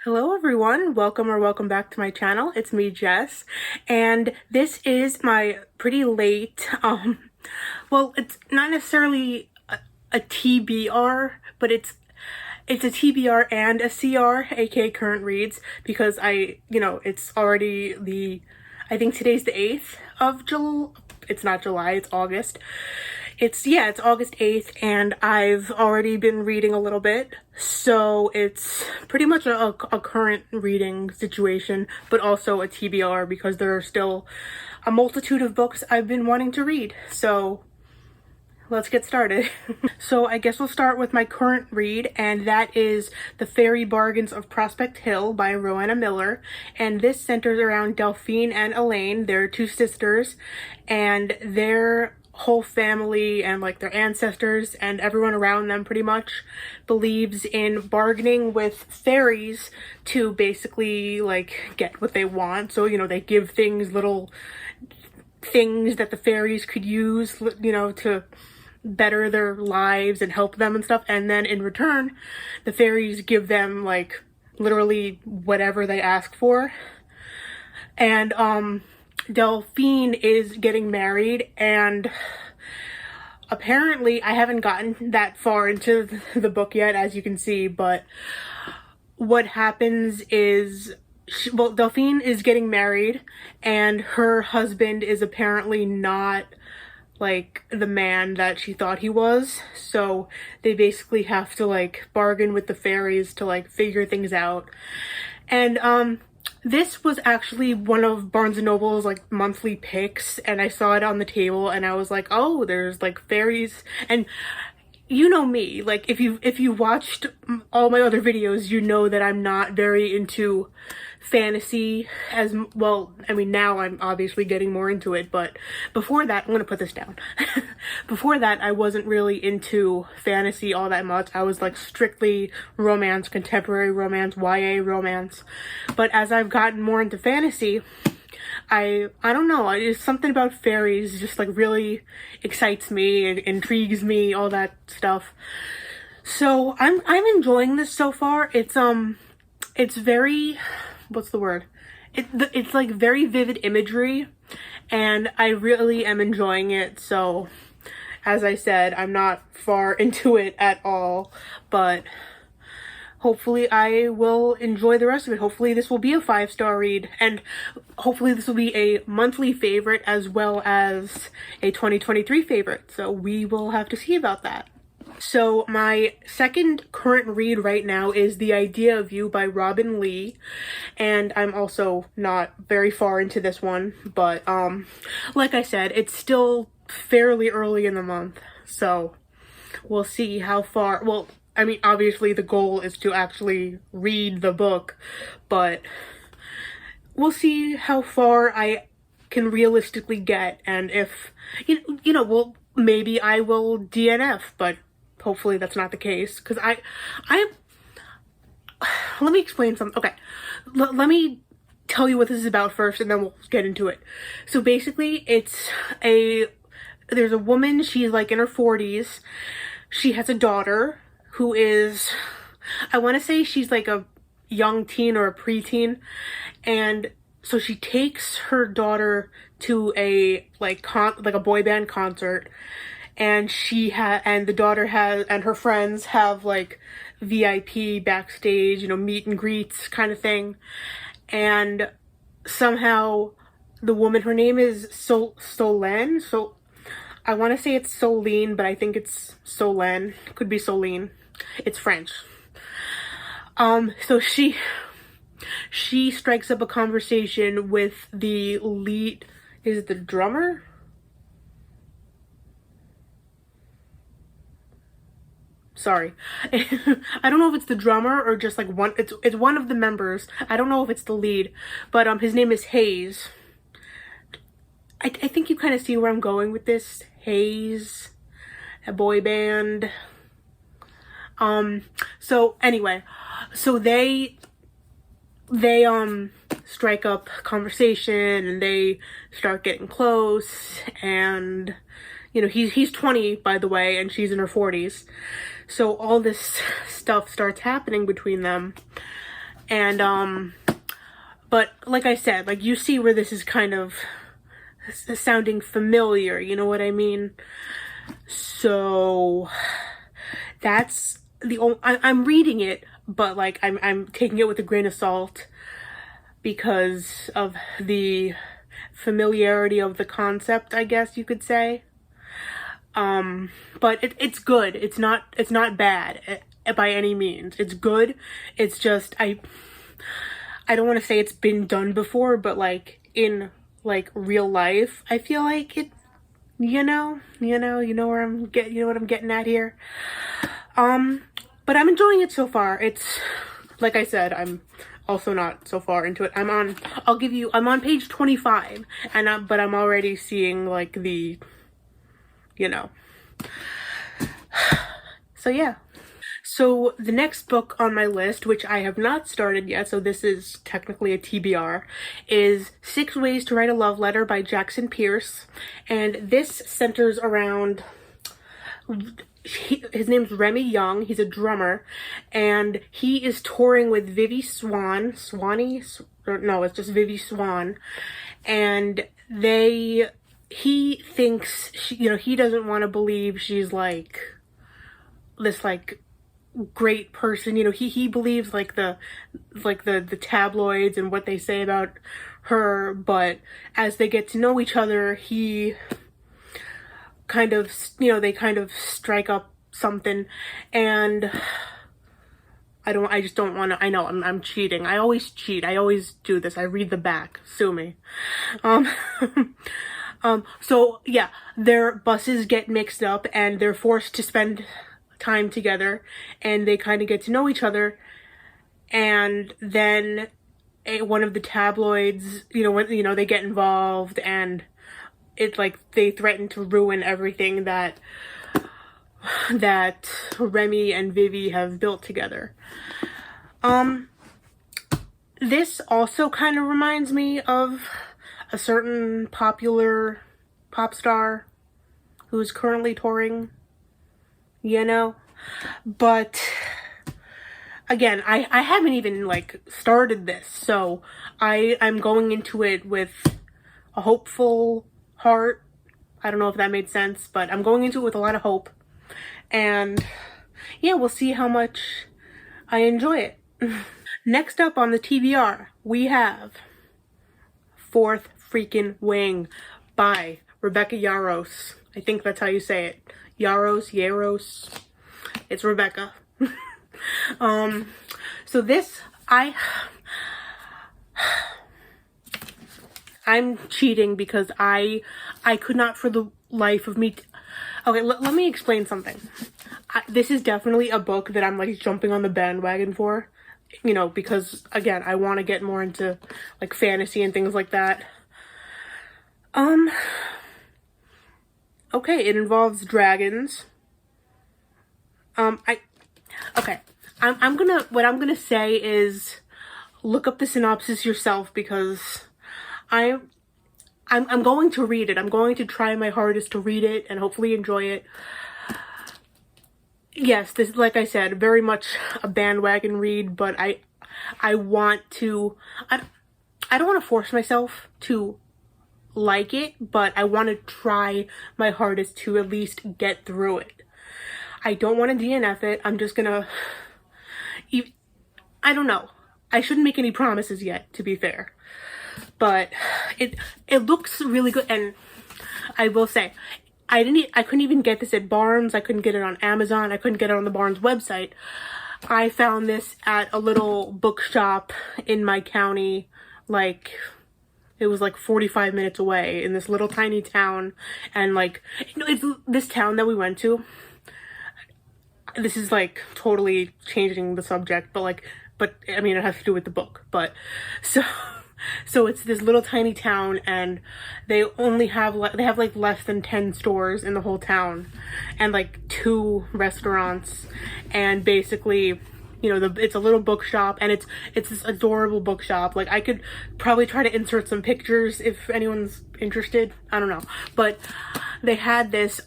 Hello everyone, welcome back to my channel. It's me, Jess, and this is my pretty late, well, it's not necessarily a TBR, but it's a TBR and a CR, aka current reads, because it's already I think today's the 8th of July. It's not July, it's August. It's August 8th, and I've already been reading a little bit, so it's pretty much a current reading situation, but also a TBR because there are still a multitude of books I've been wanting to read. So let's get started. So I guess we'll start with my current read, and that is The Fairy Bargains of Prospect Hill by Roanna Miller. And this centers around Delphine and Elaine. They're two sisters, and their whole family and like their ancestors and everyone around them pretty much believes in bargaining with fairies to basically like get what they want. So, they give little things that the fairies could use, to better their lives and help them and stuff, and then in return the fairies give them like literally whatever they ask for. And Delphine is getting married, and apparently I haven't gotten that far into the book yet, as you can see, but what happens is Delphine is getting married, and her husband is apparently not like the man that she thought he was, so they basically have to like bargain with the fairies to like figure things out. And this was actually one of Barnes & Noble's like monthly picks, and I saw it on the table and I was like, oh, there's like fairies. And you know me, like if you watched all my other videos, you know that I'm not very into fantasy as well. I mean, now I'm obviously getting more into it, but before that, I'm gonna put this down. Before that, I wasn't really into fantasy all that much. I was like strictly romance, contemporary romance, YA romance. But as I've gotten more into fantasy, I don't know, it's something about fairies just like really excites me and intrigues me, all that stuff. So I'm enjoying this so far. It's very, what's the word? It's like very vivid imagery, and I really am enjoying it. So as I said, I'm not far into it at all, but hopefully I will enjoy the rest of it. Hopefully this will be a 5-star read, and hopefully this will be a monthly favorite as well as a 2023 favorite. So we will have to see about that. So my second current read right now is The Idea of You by Robin Lee, and I'm also not very far into this one, but like I said, it's still fairly early in the month, so we'll see how far. Well, I mean, obviously the goal is to actually read the book, but we'll see how far I can realistically get, and if, well, maybe I will DNF, but hopefully that's not the case, because let me explain something. Okay, let me tell you what this is about first, and then we'll get into it. So basically, there's a woman, she's like in her 40s, she has a daughter who is, I want to say she's like a young teen or a preteen, and so she takes her daughter to a like a boy band concert, and the daughter and her friends have like VIP backstage, meet and greets kind of thing, and somehow the woman, her name is Solène, so I want to say it's Solene, but I think it's Solène, could be Solene. It's French. So she strikes up a conversation with the lead, is it the drummer? Sorry. I don't know if it's the drummer or just like it's one of the members. I don't know if it's the lead, but his name is Hayes. I think you kind of see where I'm going with this. Hayes, a boy band. So anyway, so they strike up conversation and they start getting close, and he's 20, by the way, and she's in her 40s. So all this stuff starts happening between them, And but like I said, like, you see where this is kind of sounding familiar, you know what I mean? So that's the only, I'm reading it, but like I'm taking it with a grain of salt because of the familiarity of the concept, I guess you could say. But it's good. It's not bad by any means. It's good. It's just I don't want to say it's been done before, but like in like real life, I feel like it, you know where you know what I'm getting at here. But I'm enjoying it so far. It's, like I said, I'm also not so far into it. I'm on page 25, and but I'm already seeing like the, you know. So yeah. So the next book on my list, which I have not started yet, so this is technically a TBR, is 6 Ways to Write a Love Letter by Jackson Pearce. And this centers around, his name's Remy Young. He's a drummer, and he is touring with Vivi Swan. No, it's just Vivi Swan. And he thinks, he doesn't want to believe she's like this like great person. He believes like the tabloids and what they say about her, but as they get to know each other, he kind of, they kind of strike up something. And I just don't want to, I know I'm cheating. I always cheat. I always do this. I read the back. Sue me. So yeah, their buses get mixed up and they're forced to spend time together, and they kind of get to know each other. And then one of the tabloids, they get involved, and it's like they threaten to ruin everything that Remy and Vivi have built together. This also kind of reminds me of a certain popular pop star who's currently touring, but again, I haven't even like started this, so I'm going into it with a hopeful heart. I don't know if that made sense, but I'm going into it with a lot of hope, and yeah, we'll see how much I enjoy it. Next up on the TBR, we have Fourth Freaking Wing by Rebecca Yarros. I think that's how you say it. Yarros. It's Rebecca. So this, I'm cheating because I could not for the life of me. Okay, let me explain something. This is definitely a book that I'm like jumping on the bandwagon for, because again, I want to get more into like fantasy and things like that. Okay, it involves dragons. What I'm gonna say is look up the synopsis yourself, because I'm going to read it. I'm going to try my hardest to read it and hopefully enjoy it. Yes, this, like I said, very much a bandwagon read, but I want to, I don't want to force myself to like it, but I want to try my hardest to at least get through it. I don't want to DNF it. I'm just gonna, I don't know. I shouldn't make any promises yet, to be fair. But it looks really good, and I will say, I couldn't even get this at Barnes. I couldn't get it on Amazon. I couldn't get it on the Barnes website. I found this at a little bookshop in my county, like, it was like 45 minutes away in this little tiny town. And like, it's this town that we went to. This is like totally changing the subject, but I mean, it has to do with the book. But so it's this little tiny town, and they have like less than 10 stores in the whole town, and like 2 restaurants, and basically, it's a little bookshop, and it's this adorable bookshop. Like, I could probably try to insert some pictures if anyone's interested. I don't know, but they had this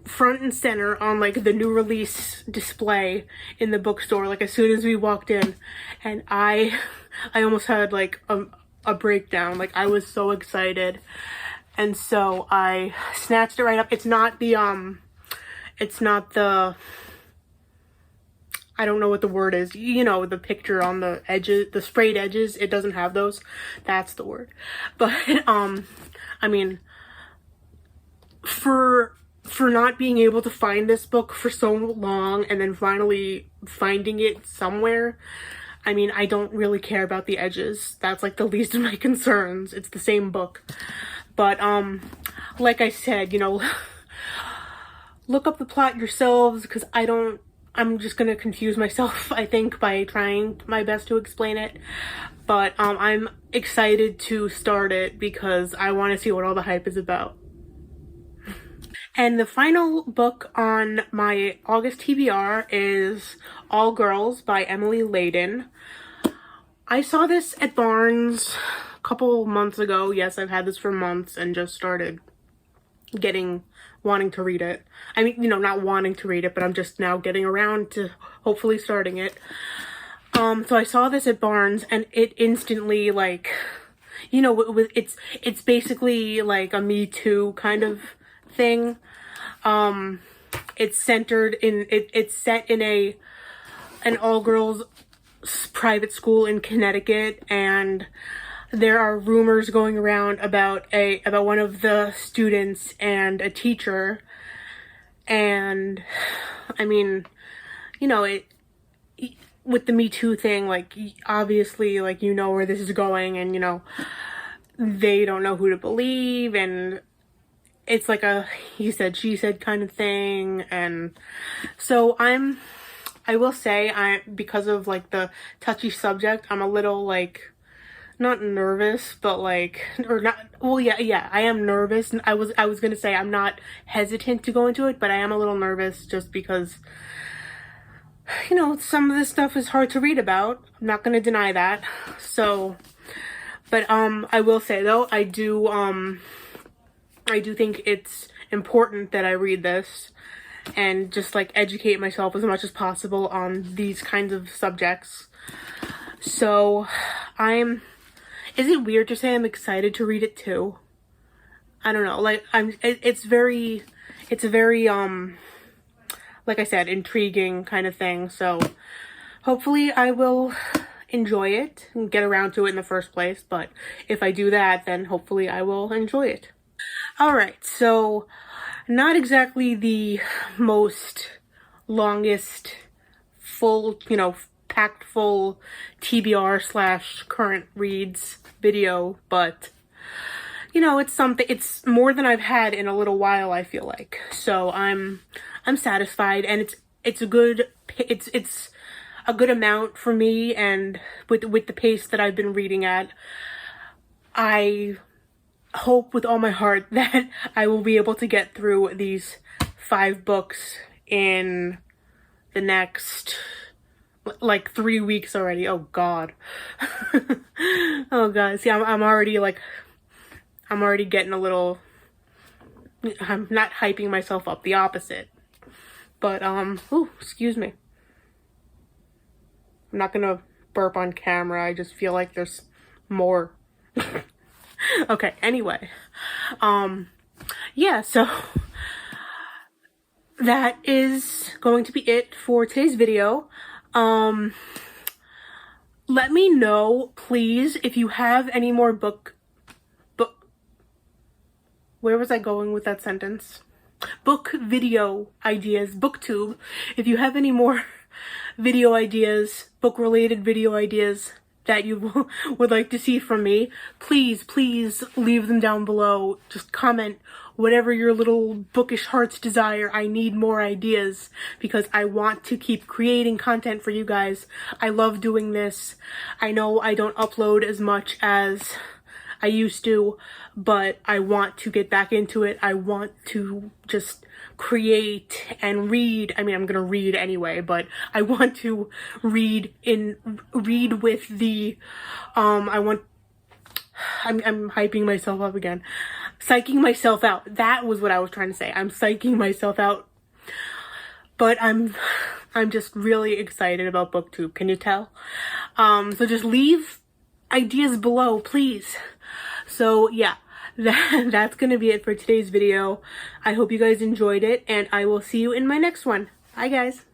front and center on like the new release display in the bookstore, like as soon as we walked in, and I almost had like a breakdown. Like I was so excited, and so I snatched it right up. It's not the I don't know what the word is, you know, the picture on the edges, the sprayed edges, it doesn't have those. That's the word. But I mean, for not being able to find this book for so long and then finally finding it somewhere, I mean, I don't really care about the edges. That's like the least of my concerns. It's the same book. But like I said, you know, look up the plot yourselves, because I'm just gonna confuse myself, I think, by trying my best to explain it. But I'm excited to start it because I want to see what all the hype is about. And the final book on my August TBR is All Girls by Emily Layden. I saw this at Barnes a couple months ago. Yes, I've had this for months and just started wanting to read it. I mean, you know, not wanting to read it, but I'm just now getting around to hopefully starting it. So I saw this at Barnes and it instantly, like, you know, it's basically like a Me Too kind of thing. It's centered in, it's set in an all-girls private school in Connecticut, and there are rumors going around about one of the students and a teacher. And I mean, you know, with the Me Too thing, like, obviously, like, you know where this is going, and, you know, they don't know who to believe, and it's like a he said, she said kind of thing. And so I will say, because of like the touchy subject, I'm a little like, not nervous, but like, or not, well, yeah, I am nervous. I was gonna say I'm not hesitant to go into it, but I am a little nervous just because, you know, some of this stuff is hard to read about. I'm not gonna deny that. So, but I will say though, I do think it's important that I read this and just like educate myself as much as possible on these kinds of subjects. So is it weird to say I'm excited to read it too? I don't know, like it's very like I said, intriguing kind of thing. So hopefully I will enjoy it and get around to it in the first place. But if I do that, then hopefully I will enjoy it. Alright, so not exactly the most longest full, you know, packed full TBR / current reads video, but you know, it's more than I've had in a little while, I feel like. So I'm satisfied, and it's a good amount for me, and with the pace that I've been reading at, I hope with all my heart that I will be able to get through these 5 books in the next like 3 weeks already. Oh god. Oh god. See, I'm already getting a little, I'm not hyping myself up, the opposite. But ooh, excuse me. I'm not gonna burp on camera. I just feel like there's more. Okay, anyway, yeah, so that is going to be it for today's video. Let me know, please, if you have any more where was I going with that sentence? Book video ideas, booktube. If you have any more video ideas, book-related video ideas that you would like to see from me, please leave them down below. Just comment whatever your little bookish hearts desire. I need more ideas because I want to keep creating content for you guys. I love doing this. I know I don't upload as much as I used to, but I want to get back into it. I want to just create and read. I mean, I'm gonna read anyway, but I want to read with the I'm hyping myself up again. psyching myself out. That was what I was trying to say. I'm psyching myself out. But I'm just really excited about booktube. Can you tell? So just leave ideas below, please. So yeah, that's gonna be it for today's video. I hope you guys enjoyed it, and I will see you in my next one. Bye guys.